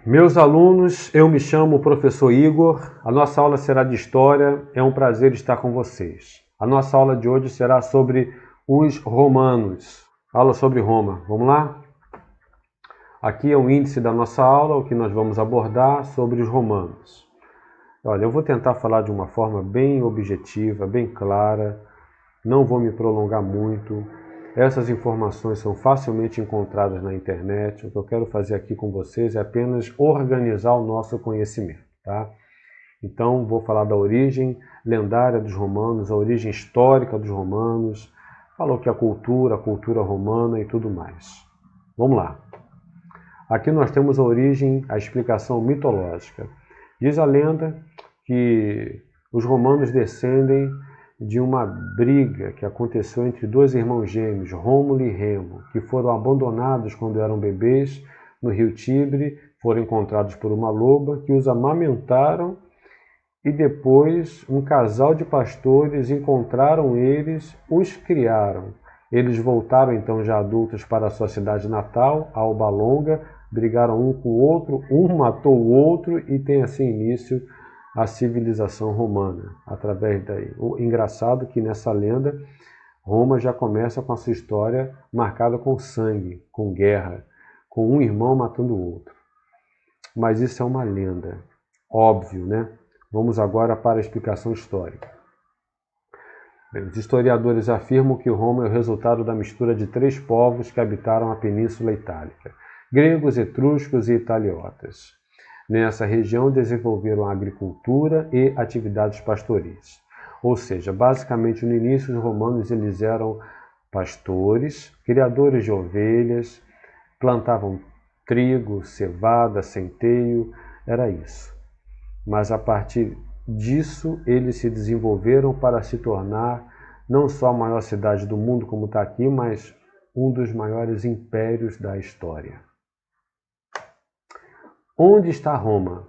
Meus alunos, eu me chamo professor Igor, a nossa aula será de História, é um prazer estar com vocês. A nossa aula de hoje será sobre os romanos, aula sobre Roma, vamos lá? Aqui é o índice da nossa aula, o que nós vamos abordar sobre os romanos. Olha, eu vou tentar falar de uma forma bem objetiva, bem clara, não vou me prolongar muito. Essas informações são facilmente encontradas na internet. O que eu quero fazer aqui com vocês é apenas organizar o nosso conhecimento, tá? Então, vou falar da origem lendária dos romanos, a origem histórica dos romanos, falou que a cultura romana e tudo mais. Vamos lá. Aqui nós temos a origem, a explicação mitológica. Diz a lenda que os romanos descendem de uma briga que aconteceu entre dois irmãos gêmeos, Rômulo e Remo, que foram abandonados quando eram bebês no rio Tibre, foram encontrados por uma loba que os amamentaram e depois um casal de pastores encontraram eles, os criaram. Eles voltaram então já adultos para a sua cidade natal, Alba Longa, brigaram um com o outro, um matou o outro e tem assim início a civilização romana, através daí. O engraçado é que nessa lenda, Roma já começa com a sua história marcada com sangue, com guerra, com um irmão matando o outro. Mas isso é uma lenda, óbvio, né? Vamos agora para a explicação histórica. Bem, os historiadores afirmam que Roma é o resultado da mistura de três povos que habitaram a Península Itálica, gregos, etruscos e italiotas. Nessa região desenvolveram a agricultura e atividades pastoris. Ou seja, basicamente no início os romanos eles eram pastores, criadores de ovelhas, plantavam trigo, cevada, centeio, era isso. Mas a partir disso eles se desenvolveram para se tornar não só a maior cidade do mundo como está aqui, mas um dos maiores impérios da história. Onde está Roma?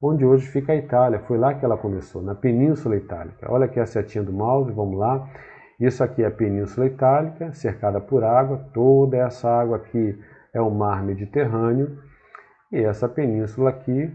Onde hoje fica a Itália. Foi lá que ela começou, na Península Itálica. Olha aqui a setinha do mouse, vamos lá. Isso aqui é a Península Itálica, cercada por água. Toda essa água aqui é o mar Mediterrâneo. E essa península aqui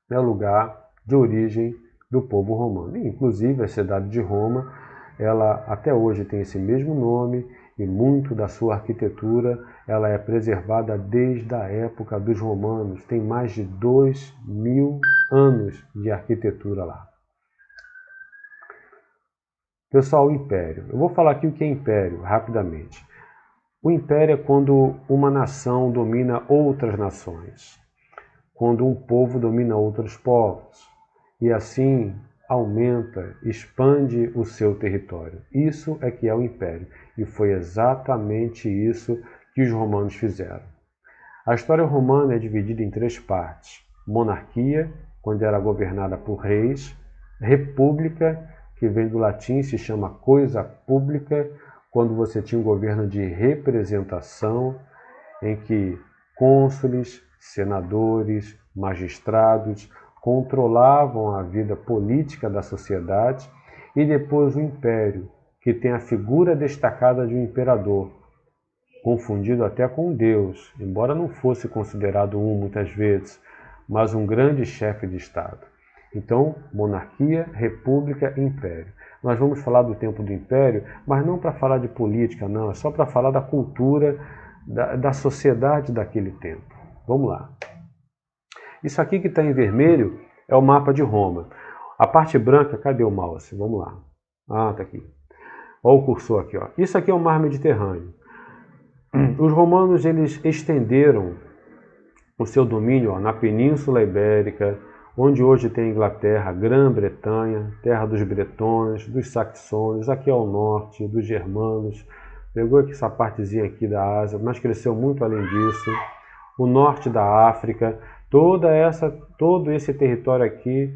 é o lugar de origem do povo romano. E, inclusive, a cidade de Roma, ela até hoje tem esse mesmo nome e muito da sua arquitetura ela é preservada desde a época dos romanos. Tem mais de 2000 anos de arquitetura lá. Pessoal, o império. Eu vou falar aqui o que é império, rapidamente. O império é quando uma nação domina outras nações, quando um povo domina outros povos, e assim aumenta, expande o seu território. Isso é que é o império, e foi exatamente isso que os romanos fizeram. A história romana é dividida em três partes: monarquia, quando era governada por reis; república, que vem do latim, se chama coisa pública, quando você tinha um governo de representação, em que cônsules, senadores, magistrados controlavam a vida política da sociedade; e depois o império, que tem a figura destacada de um imperador, confundido até com Deus, embora não fosse considerado muitas vezes, mas um grande chefe de Estado. Então, monarquia, república e império. Nós vamos falar do tempo do império, mas não para falar de política, não, é só para falar da cultura, da sociedade daquele tempo. Vamos lá. Isso aqui que está em vermelho é o mapa de Roma. A parte branca, cadê o mouse? Vamos lá. Ah, está aqui. Olha o cursor aqui. Ó. Isso aqui é o mar Mediterrâneo. Os romanos eles estenderam o seu domínio na Península Ibérica, onde hoje tem Inglaterra, Grã-Bretanha, terra dos bretões, dos saxões, aqui ao norte, dos germanos. Pegou aqui essa partezinha aqui da Ásia, mas cresceu muito além disso. O norte da África, todo esse território aqui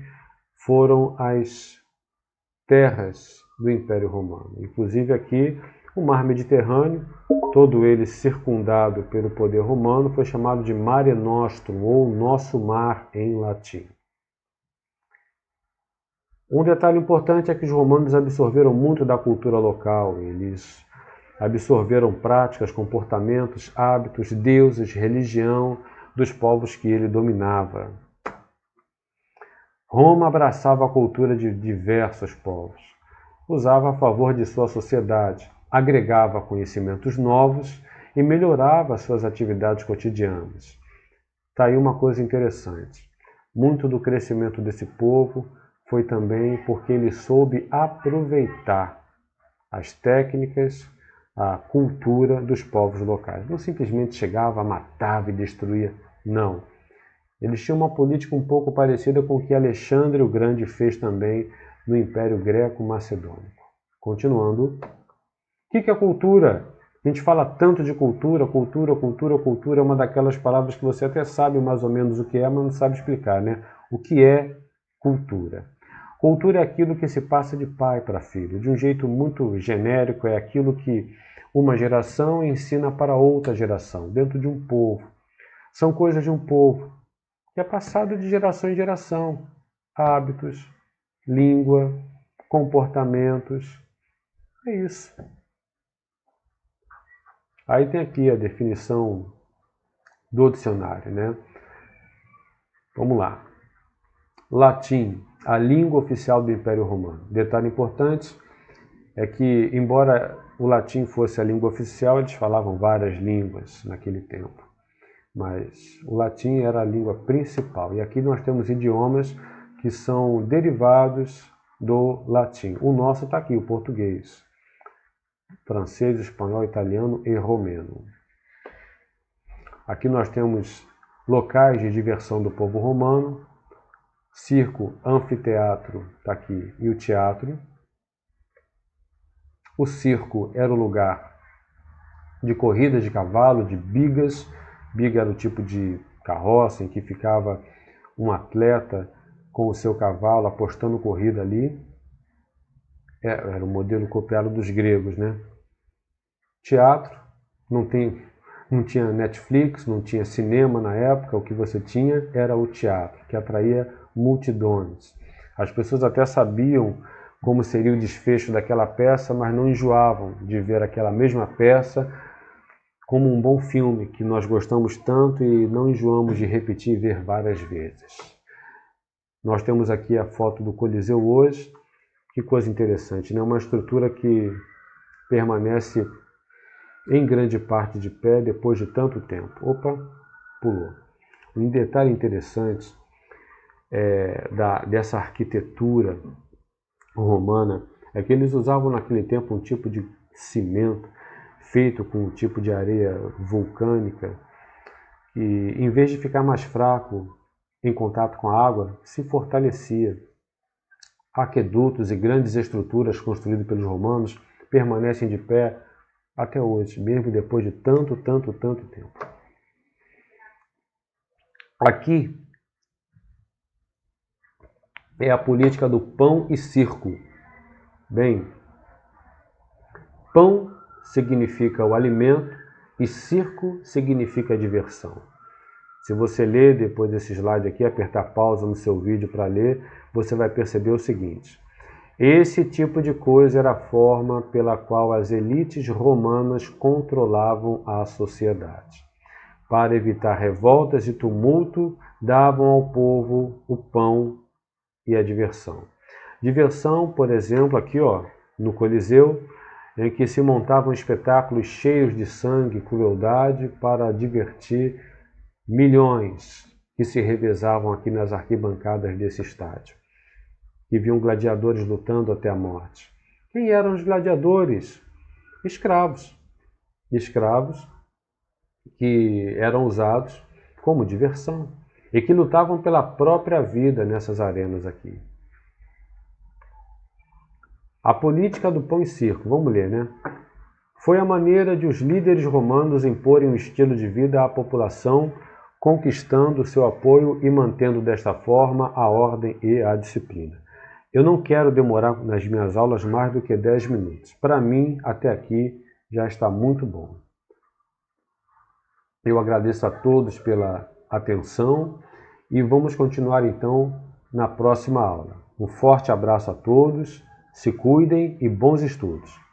foram as terras do Império Romano. Inclusive aqui o mar Mediterrâneo, todo ele circundado pelo poder romano, foi chamado de Mare Nostrum, ou Nosso Mar em latim. Um detalhe importante é que os romanos absorveram muito da cultura local. Eles absorveram práticas, comportamentos, hábitos, deuses, religião, dos povos que ele dominava. Roma abraçava a cultura de diversos povos, usava a favor de sua sociedade, agregava conhecimentos novos e melhorava suas atividades cotidianas. Está aí uma coisa interessante. Muito do crescimento desse povo foi também porque ele soube aproveitar as técnicas, a cultura dos povos locais. Não simplesmente chegava, matava e destruía. Não. Eles tinham uma política um pouco parecida com o que Alexandre o Grande fez também no Império Greco-Macedônico. Continuando. O que é cultura? A gente fala tanto de cultura, cultura é uma daquelas palavras que você até sabe mais ou menos o que é, mas não sabe explicar, né? O que é cultura? Cultura é aquilo que se passa de pai para filho. De um jeito muito genérico, é aquilo que uma geração ensina para outra geração, dentro de um povo. São coisas de um povo, que é passado de geração em geração. Hábitos, língua, comportamentos. É isso. Aí tem aqui a definição do dicionário, né? Vamos lá. Latim, a língua oficial do Império Romano. Detalhe importante é que, embora o latim fosse a língua oficial, eles falavam várias línguas naquele tempo. Mas o latim era a língua principal. E aqui nós temos idiomas que são derivados do latim. O nosso está aqui, o português. Francês, espanhol, italiano e romeno. Aqui nós temos locais de diversão do povo romano. Circo, anfiteatro, está aqui, e o teatro. O circo era o lugar de corridas de cavalo, de bigas. Biga era o tipo de carroça em que ficava um atleta com o seu cavalo apostando corrida ali. Era o modelo copiado dos gregos, né? Teatro, não tinha Netflix, não tinha cinema na época, o que você tinha era o teatro, que atraía multidões. As pessoas até sabiam como seria o desfecho daquela peça, mas não enjoavam de ver aquela mesma peça como um bom filme que nós gostamos tanto e não enjoamos de repetir e ver várias vezes. Nós temos aqui a foto do Coliseu hoje. Que coisa interessante, né? Uma estrutura que permanece em grande parte de pé depois de tanto tempo. Opa, pulou. Um detalhe interessante dessa arquitetura romana é que eles usavam naquele tempo um tipo de cimento feito com um tipo de areia vulcânica que, em vez de ficar mais fraco em contato com a água, se fortalecia. Aquedutos e grandes estruturas construídas pelos romanos permanecem de pé até hoje, mesmo depois de tanto tempo. Aqui é a política do pão e circo. Bem, pão significa o alimento e circo significa a diversão. Se você ler depois desse slide aqui, apertar pausa no seu vídeo para ler, você vai perceber o seguinte. Esse tipo de coisa era a forma pela qual as elites romanas controlavam a sociedade. Para evitar revoltas e tumulto, davam ao povo o pão e a diversão. Diversão, por exemplo, aqui no Coliseu, em que se montavam espetáculos cheios de sangue e crueldade para divertir milhões que se revezavam aqui nas arquibancadas desse estádio, que viam gladiadores lutando até a morte. Quem eram os gladiadores? Escravos. Escravos que eram usados como diversão e que lutavam pela própria vida nessas arenas aqui. A política do pão e circo, vamos ler, né? Foi a maneira de os líderes romanos imporem um estilo de vida à população, conquistando seu apoio e mantendo desta forma a ordem e a disciplina. Eu não quero demorar nas minhas aulas mais do que 10 minutos. Para mim, até aqui, já está muito bom. Eu agradeço a todos pela atenção e vamos continuar então na próxima aula. Um forte abraço a todos, se cuidem e bons estudos.